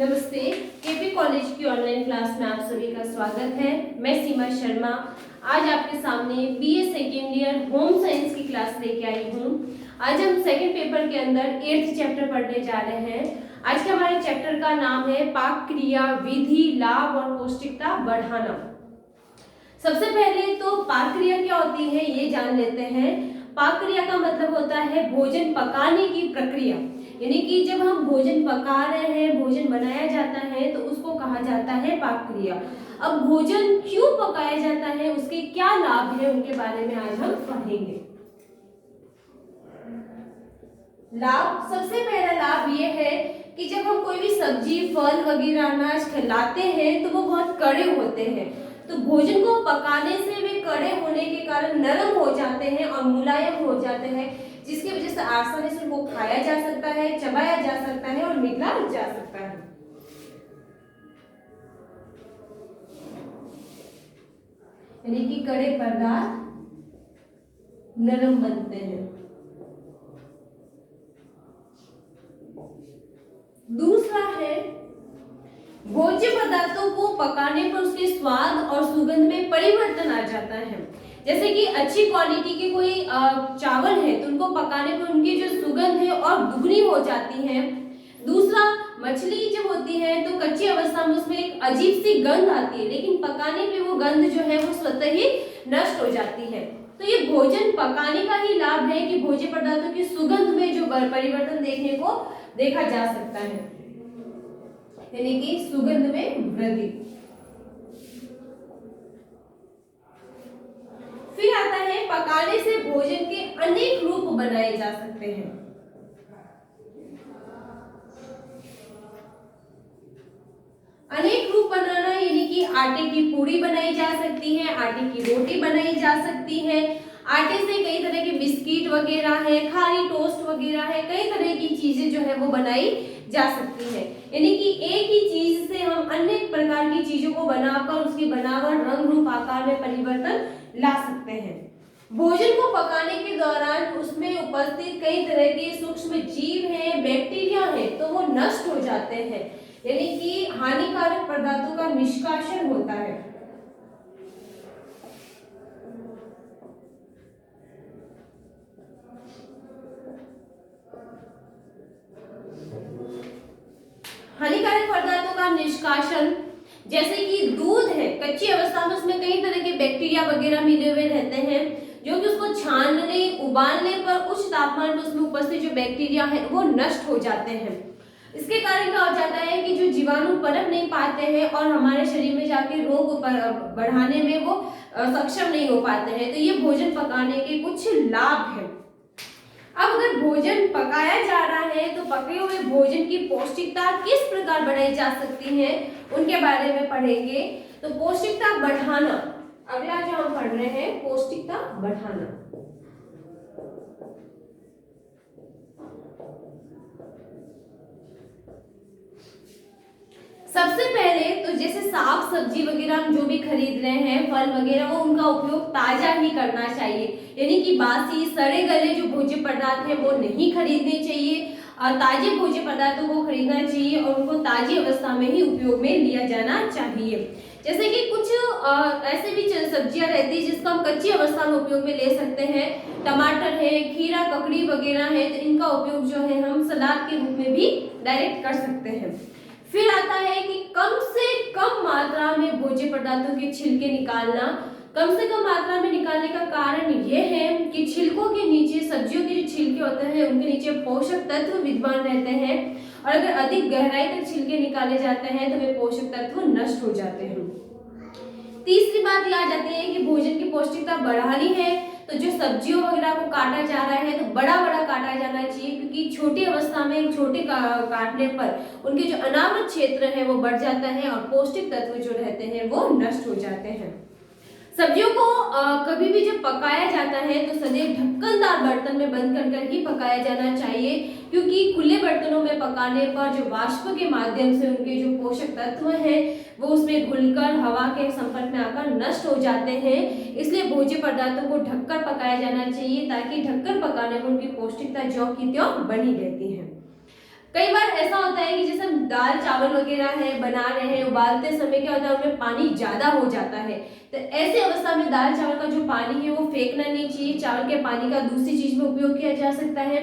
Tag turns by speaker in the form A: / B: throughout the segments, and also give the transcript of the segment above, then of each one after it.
A: नमस्ते। KP college की online class में आप सभी का स्वागत है। मैं सीमा शर्मा आज आपके सामने BA second year home science की क्लास लेके आई हूँ। आज हम सेकंड पेपर के अंदर 8th चैप्टर पढ़ने जा रहे हैं। आज के हमारे चैप्टर का नाम है पाक क्रिया, विधि, लाभ और पौष्टिकता बढ़ाना। सबसे पहले तो पाक क्रिया क्या होती है ये जान लेते हैं। पाक क्रिया का मतलब होता है भोजन पकाने की प्रक्रिया, यानी कि जब हम भोजन पका रहे हैं, भोजन बनाया जाता है तो उसको कहा जाता है पाक क्रिया। अब भोजन क्यों पकाया जाता है, उसके क्या लाभ है, उनके बारे में आज हम पढ़ेंगे। लाभ, सबसे पहला लाभ ये है कि जब हम कोई भी सब्जी, फल वगैरह अनाज खिलाते हैं तो वो बहुत कड़े होते हैं, तो भोजन को पकाने से वे कड़े होने के कारण नरम हो जाते हैं और मुलायम हो जाते हैं, जिसकी वजह से आसानी से उनको खाया जा सकता है, चबाया जा सकता है और निगला जा सकता है। यानी कि कड़े पदार्थ नरम बनते हैं। दूसरा है भोज्य पदार्थों को पकाने पर उसके स्वाद और सुगंध में परिवर्तन आ जाता है। जैसे कि अच्छी क्वालिटी के कोई चावल है तो उनको पकाने पर उनकी जो सुगंध है और दुगनी हो जाती है। दूसरा, मछली जब होती है तो कच्ची अवस्था में उसमें एक अजीब सी गंध आती है, लेकिन पकाने पे वो गंध जो है वो स्वतः ही नष्ट हो जाती है। तो ये भोजन पकाने का ही लाभ है कि भोज्य पदार्थों की सुगंध में जो परिवर्तन देखा जा सकता है, यानी कि सुगंध में वृद्धि। फिर आता है पकाने से भोजन के अनेक रूप बनाए जा सकते हैं। अनेक रूप बनाना यानी कि आटे की पूड़ी बनाई जा सकती है, आटे की रोटी बनाई जा सकती है, आटे से कई तरह के बिस्किट वगैरह है, खारी टोस्ट वगैरह है, कई तरह की चीजें जो है वो बनाई जा सकती है। यानी कि एक ही चीज से हम अनेक प्रकार की चीजों को बनाकर उसकी बनावट, रंग, रूप, आकार में परिवर्तन ला सकते हैं। भोजन को पकाने के दौरान उसमें उपस्थित कई तरह के सूक्ष्म जीव हैं, बैक्टीरिया हैं, तो वो नष्ट हो जाते हैं, यानी कि हानिकारक पदार्थों का निष्कासन होता है। हानिकारक पदार्थों का निष्कासन, जैसे कि दूध है, कच्ची अवस्था में उसमें कई तरह के बैक्टीरिया वगैरह मिले हुए रहते हैं, जो कि उसको छानने, उबालने पर उच्च तापमान पर उसमें उपस्थित जो बैक्टीरिया है वो नष्ट हो जाते हैं। इसके कारण क्या हो जाता है कि जो जीवाणु पनप नहीं पाते हैं और हमारे शरीर में जाके रोग बढ़ाने में वो सक्षम नहीं हो पाते हैं। तो ये भोजन पकाने के कुछ लाभ हैं। अब अगर भोजन पकाया जा रहा है तो पके हुए भोजन की पौष्टिकता किस प्रकार बढ़ाई जा सकती है, उनके बारे में पढ़ेंगे। तो पौष्टिकता बढ़ाना, अगला जो हम पढ़ रहे हैं पौष्टिकता बढ़ाना। सबसे पहले तो जैसे साग सब्जी वगैरह हम जो भी खरीद रहे हैं, फल वगैरह, वो उनका उपयोग ताजा ही करना चाहिए, यानी कि बासी सड़े गले जो भोज्य पदार्थ है वो नहीं खरीदने चाहिए। ताजे भोज्य पदार्थों को खरीदना चाहिए और उनको ताजी अवस्था में ही उपयोग में लिया जाना चाहिए। जैसे कि कुछ ऐसे भी सब्जियां रहती है जिसको हम कच्ची अवस्था में उपयोग में ले सकते हैं। टमाटर है, खीरा, ककड़ी वगैरह है, तो इनका उपयोग जो है हम सलाद के रूप में भी डायरेक्ट कर सकते हैं। फिर आता है कि कम से कम मात्रा में भोज्य पदार्थों के छिलके निकालना। कम से कम मात्रा में निकालने का कारण यह है कि छिलकों के नीचे, सब्जियों के जो छिलके होते हैं उनके नीचे पोषक तत्व विद्यमान रहते हैं, और अगर अधिक गहराई तक छिलके निकाले जाते हैं तो वे पोषक तत्व नष्ट हो जाते हैं। तीसरी बात ये आ जाती है कि भोजन की पौष्टिकता बढ़ानी है तो जो सब्जियों वगैरह को काटा जा रहा है तो बड़ा बड़ा काटा जाना चाहिए, क्योंकि छोटी अवस्था में छोटे काटने पर उनके जो अनावृत क्षेत्र है वो बढ़ जाता है और पौष्टिक तत्व जो रहते हैं वो नष्ट हो जाते हैं। सब्जियों को कभी भी जब पकाया जाता है तो सदैव ढक्कनदार बर्तन में बंद कर ही पकाया जाना चाहिए, क्योंकि खुले बर्तनों में पकाने पर जो वाष्प के माध्यम से उनके जो पोषक तत्व हैं वो उसमें घुलकर हवा के संपर्क में आकर नष्ट हो जाते हैं। इसलिए भोज्य पदार्थों को ढककर पकाया जाना चाहिए, ताकि ढककर पकाने पर उनकी पौष्टिकता ज्यों की त्यों बनी रहती है। कई बार ऐसा होता है कि जैसे हम दाल चावल वगैरह है बना रहे हैं, उबालते समय क्या होता है उनमें पानी ज्यादा हो जाता है। तो ऐसे अवस्था में दाल चावल का जो पानी है वो फेंकना नहीं चाहिए। चावल के पानी का दूसरी चीज में उपयोग किया जा सकता है।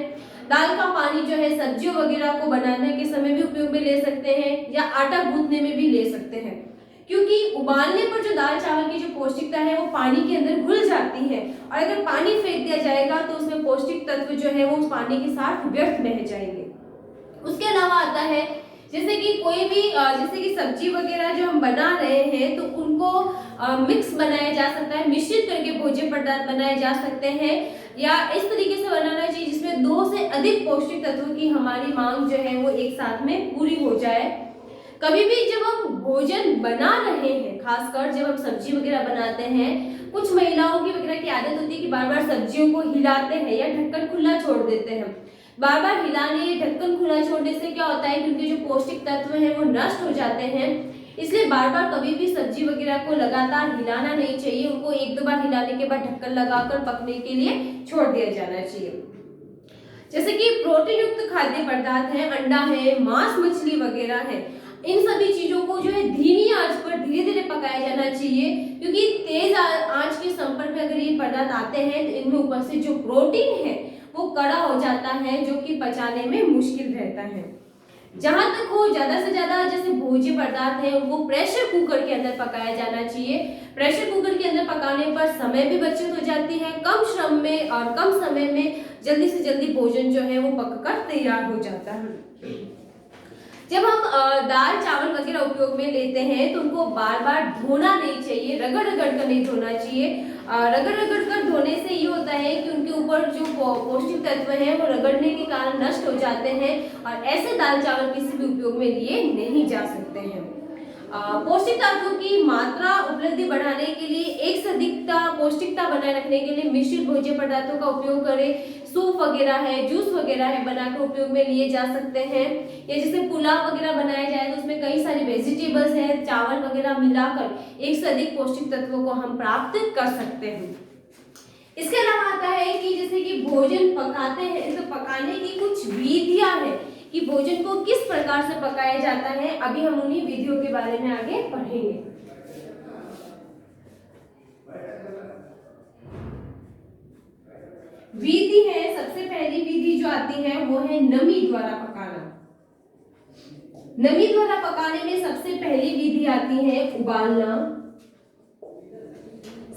A: दाल का पानी जो है सब्जियों वगैरह को बनाने के समय भी उपयोग में ले सकते हैं या आटा गूंथने में भी ले सकते हैं, क्योंकि उबालने पर जो दाल चावल की जो पौष्टिकता है वो पानी के अंदर घुल जाती है, और अगर पानी फेंक दिया जाएगा तो उसमें पौष्टिक तत्व जो है वो उस पानी के साथ व्यर्थ रह जाएंगे। उसके अलावा आता है जैसे कि कोई भी जैसे कि सब्जी वगैरह जो हम बना रहे हैं तो उनको मिक्स बनाया जा सकता है, मिश्रित करके भोज्य पदार्थ बनाए जा सकते हैं, या इस तरीके से बनाना चाहिए जिसमें 2 से अधिक पौष्टिक तत्वों की हमारी मांग जो है वो एक साथ में पूरी हो जाए। कभी भी जब हम भोजन बना रहे हैं, खासकर जब हम सब्जी वगैरह बनाते हैं, कुछ महिलाओं की वगैरह की आदत होती है कि बार बार सब्जियों को हिलाते हैं या ढक्कन खुला छोड़ देते हैं। बार बार हिलाने ढक्कन खुला छोड़ने से क्या होता है कि उनके जो पौष्टिक तत्व हैं वो नष्ट हो जाते हैं। इसलिए बार बार कभी भी सब्जी वगैरह को लगातार हिलाना नहीं चाहिए, उनको 1-2 बार हिलाने के बाद ढक्कन लगाकर पकने के लिए छोड़ दिया जाना चाहिए। जैसे कि प्रोटीन युक्त खाद्य पदार्थ है, अंडा है, मांस मछली वगैरह है, इन सभी चीजों को जो है धीमी आंच पर धीरे धीरे पकाया जाना चाहिए, क्योंकि तेज आंच के संपर्क में अगर ये पदार्थ आते हैं तो इनमें ऊपर से जो प्रोटीन है वो कड़ा हो जाता है, जो कि पचाने में मुश्किल रहता है। जहां तक हो ज्यादा से ज्यादा जैसे भोज्य पदार्थ है उनको प्रेशर कुकर के अंदर पकाया जाना चाहिए। प्रेशर कुकर के अंदर पकाने पर समय भी बचत हो जाती है, कम श्रम में और कम समय में जल्दी से जल्दी भोजन जो है वो पककर तैयार हो जाता है। जब हम दाल चावल वगैरह उपयोग में लेते हैं तो उनको बार बार धोना नहीं चाहिए, रगड़ रगड़ कर नहीं धोना चाहिए। रगड़ रगड़ कर धोने से ये होता है कि उनके ऊपर जो पौष्टिक तत्व हैं वो रगड़ने के कारण नष्ट हो जाते हैं, और ऐसे दाल चावल किसी भी उपयोग में लिए नहीं जा सकते हैं। पौष्टिक तत्वों की मात्रा उपलब्धि बढ़ाने के लिए एक से अधिकता पौष्टिकता बनाए रखने के लिए मिश्रित भोज्य पदार्थों का उपयोग करें। सूप वगैरह है, जूस वगैरह है बनाकर उपयोग में लिए जा सकते हैं, या जैसे पुलाव वगैरह बनाया जाए तो उसमें कई सारी वेजिटेबल्स हैं, चावल वगैरह मिलाकर एक से अधिक पौष्टिक तत्वों को हम प्राप्त कर सकते हैं। इसके अलावा आता है कि जैसे कि भोजन पकाते हैं तो पकाने की कुछ विधियां हैं कि भोजन को किस प्रकार से पकाया जाता है। अभी हम उन्हीं विधियों के बारे में आगे पढ़ेंगे। विधि है, सबसे पहली विधि जो आती है वो है नमी द्वारा पकाना। नमी द्वारा पकाने में सबसे पहली विधि आती है उबालना।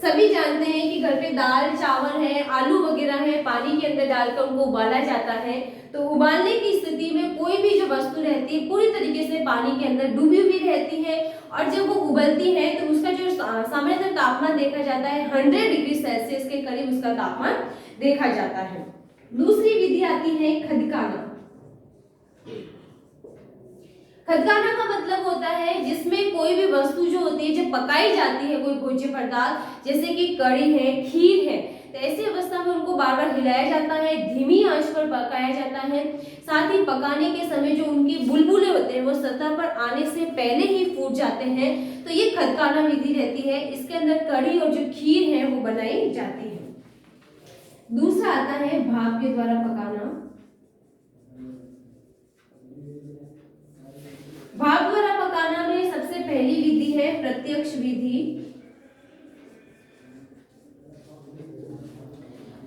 A: सभी जानते हैं कि घर पे दाल चावल है, आलू वगैरह है, पानी के अंदर डालकर उनको उबाला जाता है। तो उबालने की स्थिति में कोई भी जो वस्तु रहती है पूरी तरीके से पानी के अंदर डूबी हुई रहती है, और जब वो उबलती है तो उसका जो सामान्यतः तापमान देखा जाता है 100 डिग्री सेल्सियस के करीब उसका तापमान देखा जाता है। दूसरी विधि आती है खदकाना। खदकाना का मतलब होता है जिसमें कोई भी वस्तु जो होती है जब पकाई जाती है, कोई भोज्य पदार्थ जैसे कि कड़ी है, खीर है, तो ऐसी अवस्था में उनको बार बार हिलाया जाता है, धीमी आंच पर पकाया जाता है। साथ ही पकाने के समय जो उनके बुलबुले होते हैं वो सतह पर आने से पहले ही फूट जाते हैं, तो ये खदकाना विधि रहती है। इसके अंदर कड़ी और जो खीर है वो बनाई जाती है। दूसरा आता है भाप के द्वारा पकाना। भाप द्वारा पकाना में सबसे पहली विधि है प्रत्यक्ष विधि।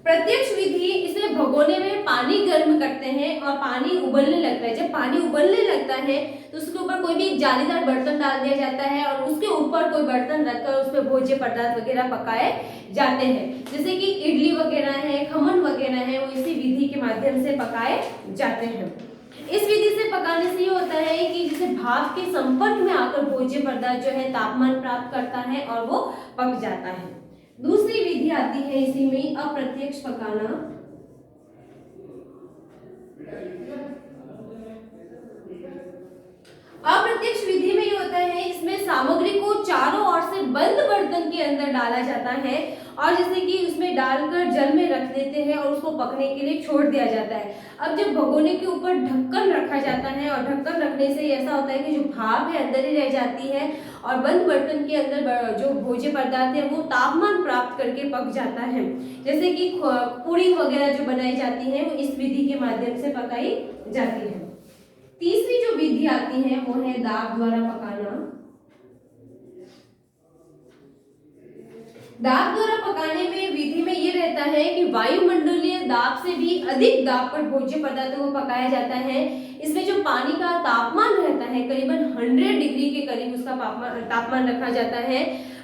A: प्रत्यक्ष विधि, इसमें भगोने में पानी गर्म करते हैं और पानी उबलने लगता है। जब पानी उबलने लगता है तो उसके ऊपर कोई भी जालीदार बर्तन डाल दिया जाता है और उसके ऊपर कोई बर्तन रखकर उसमें भोज्य पदार्थ वगैरह पकाए जाते हैं। जैसे कि इडली वगैरह है, खमन वगैरह है, वो इसी विधि के माध्यम से पकाए जाते हैं। इस विधि से पकाने से ये होता है कि जैसे भाप के संपर्क में आकर भोज्य पदार्थ जो है तापमान प्राप्त करता है और वो पक जाता है। दूसरी विधि आती है इसी में अप्रत्यक्ष पकाना। अप्रत्यक्ष विधि में ये होता है इसमें सामग्री को चारों ओर से बंद बर्तन के अंदर डाला जाता है और जैसे कि उसमें डालकर जल में रख देते हैं और उसको पकने के लिए छोड़ दिया जाता है। अब जब भगोने के ऊपर ढक्कन रखा जाता है और ढक्कन रखने से ऐसा होता है कि जो भाप है अंदर ही रह जाती है और बंद बर्तन के अंदर जो भोज्य पदार्थ है वो तापमान प्राप्त करके पक जाता है। जैसे कि पूरी वगैरह जो बनाई जाती है वो इस विधि के माध्यम से पकाई जाती है। आती है वो है दाब द्वारा पकाना। दाब द्वारा पकाने में विधि में ये रहता है कि वायुमंडलीय दाब से भी अधिक दाब पर भोज्य पदार्थों को पकाया जाता है। इसमें जो पानी का तापमान रहता है करीबन 100 डिग्री के करीब उसका तापमान रखा जाता है।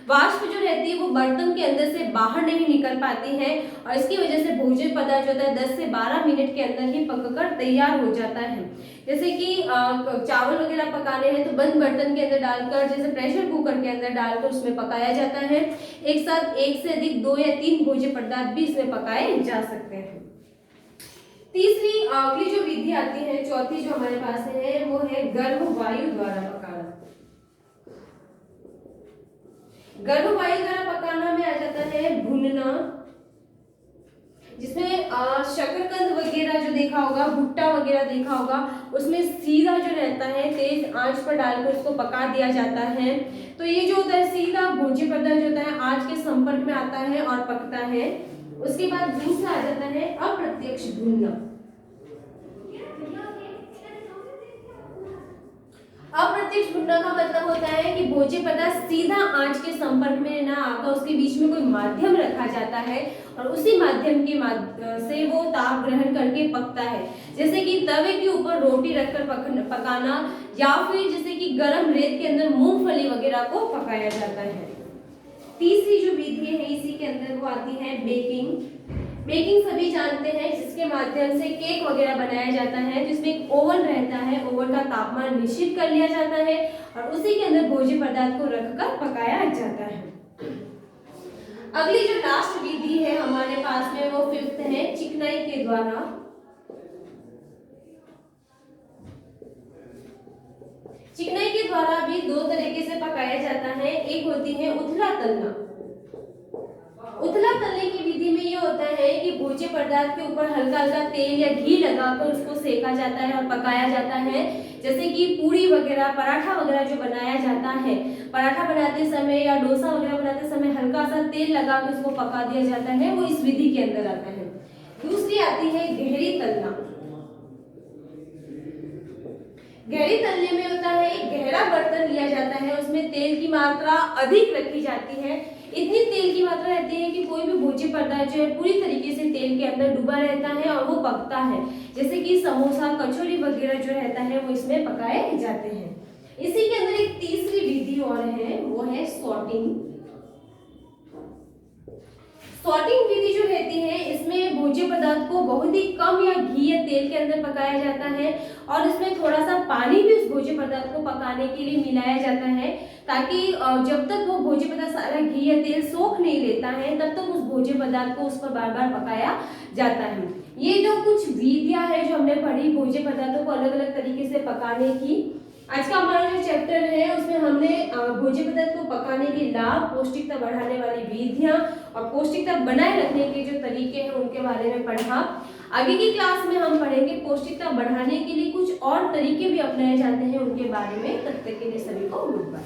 A: वाष्प जो रहती है वो बर्तन के अंदर से बाहर नहीं निकल पाती है और इसकी वजह से भोज्य पदार्थ जो होता है 10 से 12 मिनट के अंदर ही पककर तैयार हो जाता है। जैसे कि चावल वगैरह पकाने हैं तो बंद बर्तन के अंदर डालकर, जैसे प्रेशर कुकर के अंदर डालकर उसमें पकाया जाता है। एक साथ एक से अधिक 2 या 3 भोज्य पदार्थ भी इसमें पकाए जा सकते हैं। तीसरी अगली जो विधि आती है, चौथी जो हमारे पास है वो है गर्म वायु द्वारा पकाना। गर्म वायु द्वारा पकाना में आ जाता है भुनना, जिसमें शकरकंद वगैरह जो देखा होगा, भुट्टा वगैरह देखा होगा, उसमें सीधा जो रहता है तेज आंच पर डालकर उसको पका दिया जाता है। तो ये जो होता है सीधा भोज्य पदार्थ जो होता है आंच के संपर्क में आता है और पकता है। उसके बाद दूसरा आ जाता है अप्रत्यक्ष भुनना। अप्रत्यक्ष भुनना का मतलब होता है कि भोज्य पदार्थ सीधा आंच के संपर्क में ना आकर उसके बीच में कोई माध्यम रखा जाता है और उसी माध्यम के से वो ताप ग्रहण करके पकता है। जैसे कि तवे के ऊपर रोटी रखकर पकाना या फिर जैसे कि गर्म रेत के अंदर मूंगफली वगैरह को पकाया जाता है। तीसरी जो विधि है इसी के अंदर वो आती है बेकिंग। बेकिंग सभी जानते हैं, जिसके माध्यम से केक वगैरह बनाया जाता है, जिसमें एक ओवन रहता है, ओवन का तापमान निश्चित कर लिया जाता है और उसी के अंदर भोज्य पदार्थ को रखकर पकाया जाता है। अगली जो लास्ट विधि है हमारे पास में वो 5th है चिकनाई के द्वारा। चिकनाई के द्वारा भी 2 तरीके से पकाया जाता है। एक होती है उथला तलना। उथला तलने की विधि में ये होता है कि भोज्य पदार्थ के ऊपर हल्का हल्का तेल या घी लगाकर उसको सेका जाता है और पकाया जाता है। जैसे कि पूरी वगैरह, पराठा वगैरह जो बनाया जाता है, पराठा बनाते समय या डोसा वगैरह बनाते समय हल्का सा तेल लगाकर उसको पका दिया जाता है, वो इस विधि के अंदर आता है। दूसरी आती है गहरी तलना। गहरी तलने में होता है एक गहरा बर्तन लिया जाता है, उसमें तेल की मात्रा अधिक रखी जाती है। इतनी तेल की मात्रा रहती है कि कोई भी भोज्य पदार्थ जो है पूरी तरीके से तेल के अंदर डूबा रहता है और वो पकता है। जैसे कि समोसा, कचौरी वगैरह जो रहता है वो इसमें पकाए जाते हैं। इसी के अंदर एक तीसरी विधि और है, वो है सॉर्टिंग। सॉर्टिंग विधि जो रहती है इसमें भोज्य पदार्थ को बहुत ही कम या घी या तेल के अंदर पकाया जाता है और इसमें थोड़ा सा पानी भी उस भोज्य पदार्थ को पकाने के लिए मिलाया जाता है, ताकि जब तक वो भोज्य पदार्थ सारा घी या तेल सोख नहीं लेता है तब तक उस भोज्य पदार्थ को उस पर बार बार पकाया जाता है। ये जो कुछ विधियां है जो हमने पढ़ी भोज्य पदार्थों को अलग अलग तरीके से पकाने की, आज का हमारा जो चैप्टर है उसमें हमने भोज्य पदार्थ को पकाने के लाभ, पौष्टिकता बढ़ाने वाली विधियां और पौष्टिकता बनाए रखने के जो तरीके हैं उनके बारे में पढ़ा। आगे की क्लास में हम पढ़ेंगे पौष्टिकता बढ़ाने के लिए कुछ और तरीके भी अपनाए जाते हैं उनके बारे में। तब तक के लिए सभी को गुड बाय।